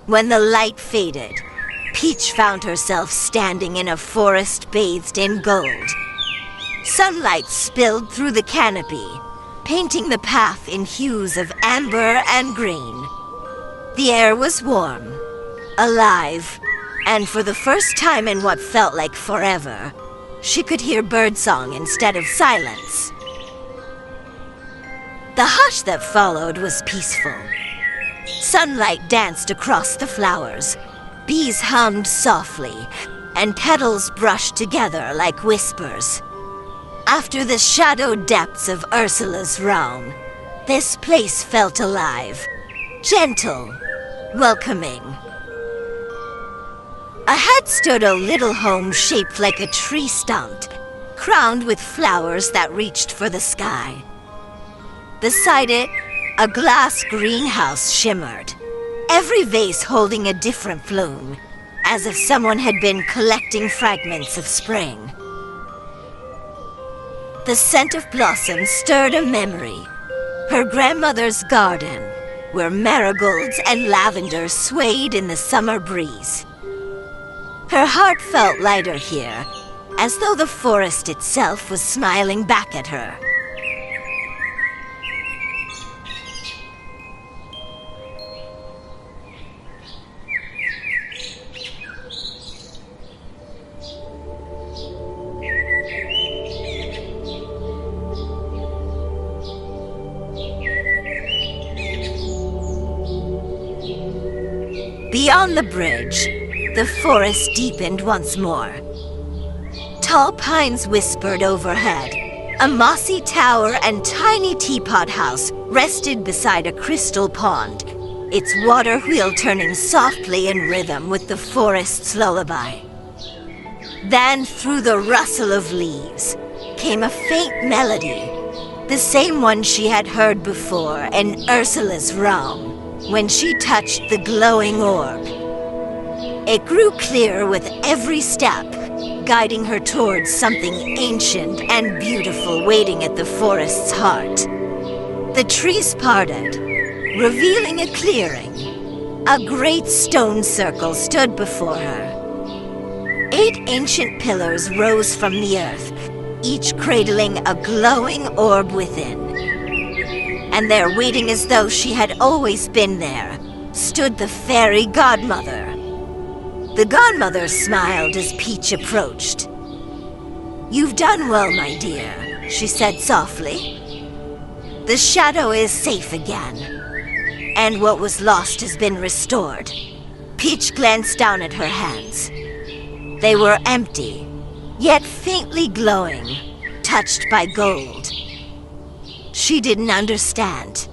When the light faded, Peach found herself standing in a forest bathed in gold. Sunlight spilled through the canopy, painting the path in hues of amber and green. The air was warm, alive, and for the first time in what felt like forever, she could hear birdsong instead of silence. The hush that followed was peaceful. Sunlight danced across the flowers, bees hummed softly, and petals brushed together like whispers. After the shadowed depths of Ursula's realm, this place felt alive, gentle, welcoming. Ahead stood a little home shaped like a tree stump, crowned with flowers that reached for the sky. Beside it, a glass greenhouse shimmered, every vase holding a different bloom, as if someone had been collecting fragments of spring. The scent of blossoms stirred a memory, her grandmother's garden, where marigolds and lavender swayed in the summer breeze. Her heart felt lighter here, as though the forest itself was smiling back at her. Beyond the bridge, the forest deepened once more. Tall pines whispered overhead. A mossy tower and tiny teapot house rested beside a crystal pond, its water wheel turning softly in rhythm with the forest's lullaby. Then, through the rustle of leaves, came a faint melody, the same one she had heard before in Ursula's realm, when she touched the glowing orb. It grew clearer with every step, guiding her towards something ancient and beautiful waiting at the forest's heart. The trees parted, revealing a clearing. A great stone circle stood before her. 8 ancient pillars rose from the earth, each cradling a glowing orb within. And there, waiting as though she had always been there, stood the fairy godmother. The godmother smiled as Peach approached. "You've done well, my dear," she said softly. "The shadow is safe again, and what was lost has been restored." Peach glanced down at her hands. They were empty, yet faintly glowing, touched by gold. She didn't understand.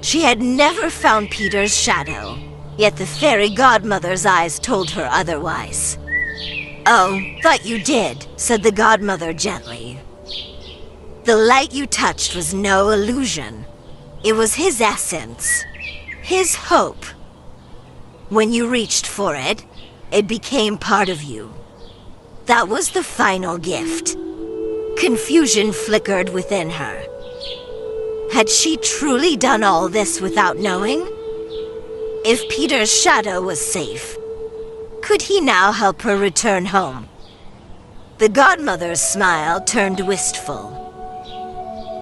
She had never found Peter's shadow, yet the fairy godmother's eyes told her otherwise. "Oh, thought you did," said the godmother gently. "The light you touched was no illusion. It was his essence, his hope. When you reached for it, it became part of you. That was the final gift." Confusion flickered within her. Had she truly done all this without knowing? If Peter's shadow was safe, could he now help her return home? The godmother's smile turned wistful.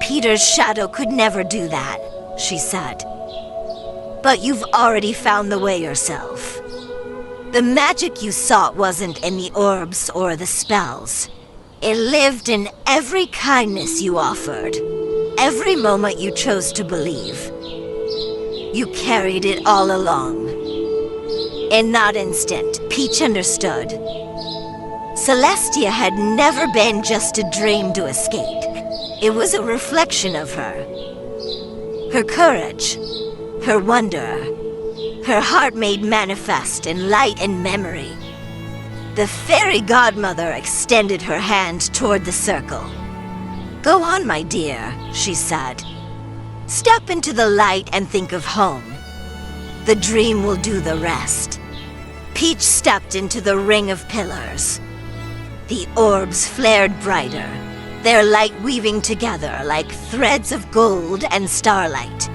"Peter's shadow could never do that," she said. "But you've already found the way yourself. The magic you sought wasn't in the orbs or the spells. It lived in every kindness you offered, every moment you chose to believe. You carried it all along." In that instant, Peach understood. Celestia had never been just a dream to escape. It was a reflection of her. Her courage, her wonder, her heart made manifest in light and memory. The fairy godmother extended her hand toward the circle. "Go on, my dear," she said. "Step into the light and think of home. The dream will do the rest." Peach stepped into the ring of pillars. The orbs flared brighter, their light weaving together like threads of gold and starlight.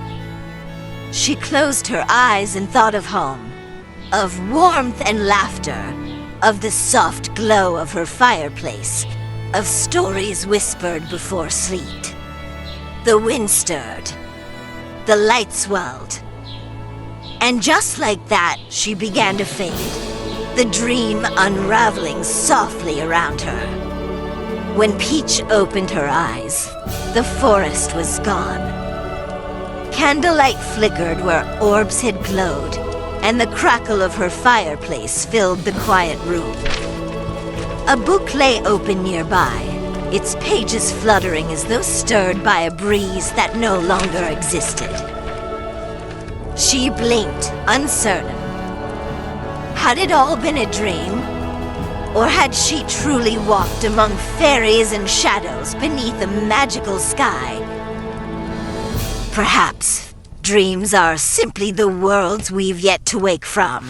She closed her eyes and thought of home, of warmth and laughter, of the soft glow of her fireplace, of stories whispered before sleep. The wind stirred. The light swelled. And just like that, she began to fade, the dream unraveling softly around her. When Peach opened her eyes, the forest was gone. Candlelight flickered where orbs had glowed, and the crackle of her fireplace filled the quiet room. A book lay open nearby, its pages fluttering as though stirred by a breeze that no longer existed. She blinked, uncertain. Had it all been a dream? Or had she truly walked among fairies and shadows beneath a magical sky? Perhaps dreams are simply the worlds we've yet to wake from.